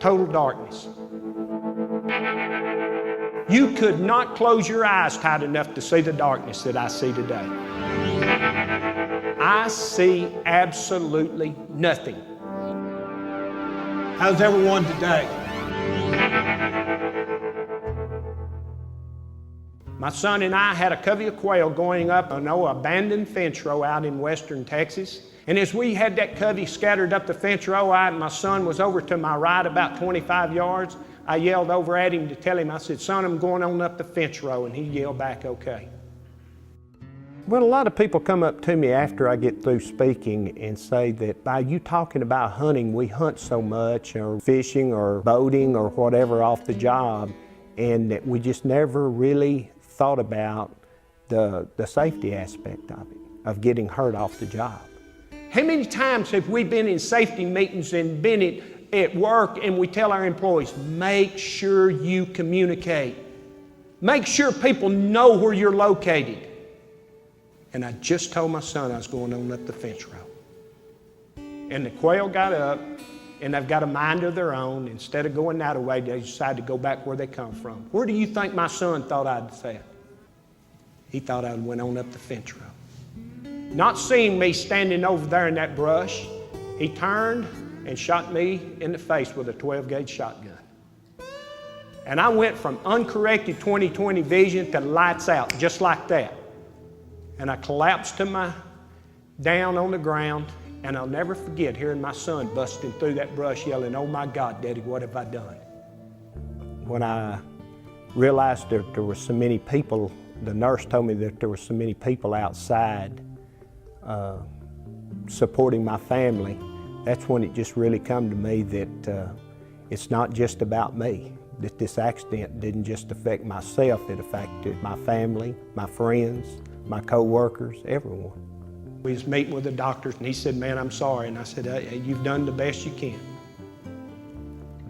total darkness. You could not close your eyes tight enough to see the darkness that I see today. I see absolutely nothing. How's everyone today? My son and I had a covey of quail going up an abandoned fence row out in western Texas. And as we had that covey scattered up the fence row, my son was over to my right about 25 yards. I yelled over at him to tell him, I said, son, I'm going on up the fence row. And he yelled back, okay. Well, a lot of people come up to me after I get through speaking and say that by you talking about hunting, we hunt so much, or fishing or boating or whatever off the job, and that we just never really thought about the safety aspect of it, of getting hurt off the job. How many times have we been in safety meetings and been at work and we tell our employees, make sure you communicate. Make sure people know where you're located. And I just told my son I was going on up the fence row. And the quail got up, and they've got a mind of their own. Instead of going that way, they decided to go back where they come from. Where do you think my son thought I'd sat? He thought I went on up the fence row. Not seeing me standing over there in that brush, he turned and shot me in the face with a 12-gauge shotgun. And I went from uncorrected 20/20 vision to lights out, just like that. And I collapsed down on the ground, and I'll never forget hearing my son busting through that brush yelling, oh my God, Daddy, what have I done? When I realized that there were so many people, the nurse told me that there were so many people outside supporting my family, that's when it just really come to me that it's not just about me, that this accident didn't just affect myself, it affected my family, my friends, my co-workers, everyone. We was meeting with the doctors and he said, man, I'm sorry. And I said, you've done the best you can.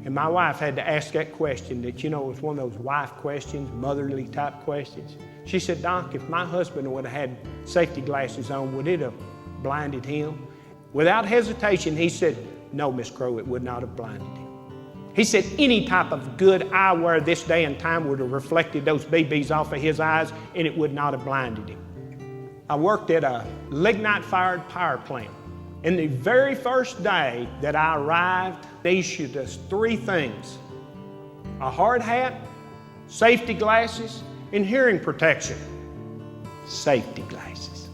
And my wife had to ask that question that, you know, was one of those wife questions, motherly type questions. She said, Doc, if my husband would have had safety glasses on, would it have blinded him? Without hesitation, he said, no, Miss Crow, it would not have blinded him. He said any type of good eyewear this day and time would have reflected those BBs off of his eyes and it would not have blinded him. I worked at a lignite-fired power plant. And the very first day that I arrived, they issued us 3 things: a hard hat, safety glasses, and hearing protection. Safety glasses.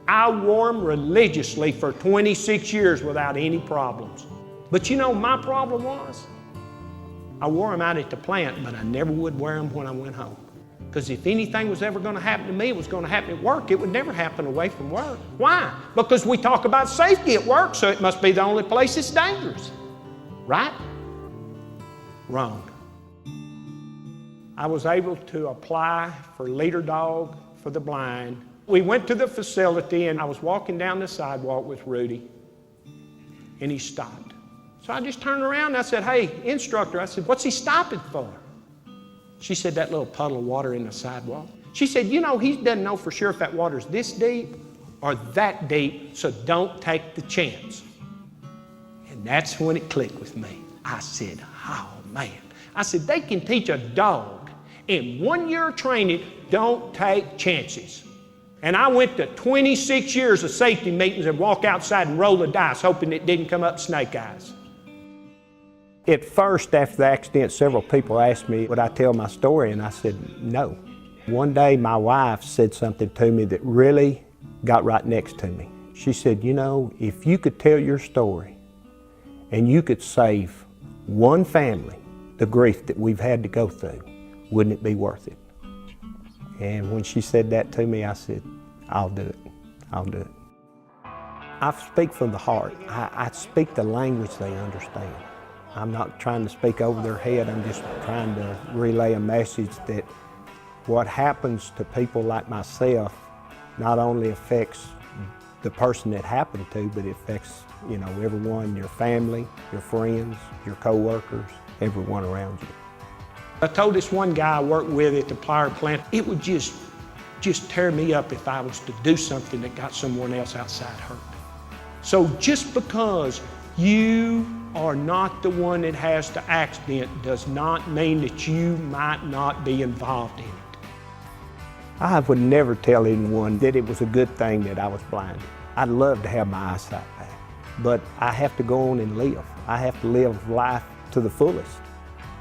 I wore them religiously for 26 years without any problems. But you know, my problem was, I wore them out at the plant, but I never would wear them when I went home. Because if anything was ever going to happen to me, it was going to happen at work. It would never happen away from work. Why? Because we talk about safety at work, so it must be the only place it's dangerous. Right? Wrong. I was able to apply for leader dog for the blind. We went to the facility and I was walking down the sidewalk with Rudy and he stopped. So I just turned around and I said, hey, instructor, I said, what's he stopping for? She said, that little puddle of water in the sidewalk. She said, you know, he doesn't know for sure if that water's this deep or that deep, so don't take the chance. And that's when it clicked with me. I said, oh man. I said, they can teach a dog in 1 year of training, don't take chances. And I went to 26 years of safety meetings and walk outside and roll the dice, hoping it didn't come up snake eyes. At first, after the accident, several people asked me, would I tell my story? And I said, no. One day, my wife said something to me that really got right next to me. She said, you know, if you could tell your story and you could save one family the grief that we've had to go through, wouldn't it be worth it? And when she said that to me, I said, I'll do it. I'll do it. I speak from the heart. I speak the language they understand. I'm not trying to speak over their head. I'm just trying to relay a message that what happens to people like myself not only affects the person that happened to, but it affects, you know, everyone, your family, your friends, your co-workers, everyone around you. I told this one guy I worked with at the power plant, it would just tear me up if I was to do something that got someone else outside hurt. So just because you are not the one that has the accident does not mean that you might not be involved in it. I would never tell anyone that it was a good thing that I was blind. I'd love to have my eyesight back, but I have to go on and live. I have to live life to the fullest.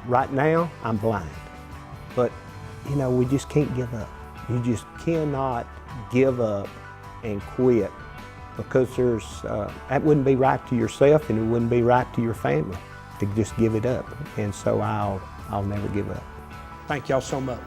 Right now, I'm blind, but you know, we just can't give up. You just cannot give up and quit, because that wouldn't be right to yourself, and it wouldn't be right to your family to just give it up. And so I'll never give up. Thank y'all so much.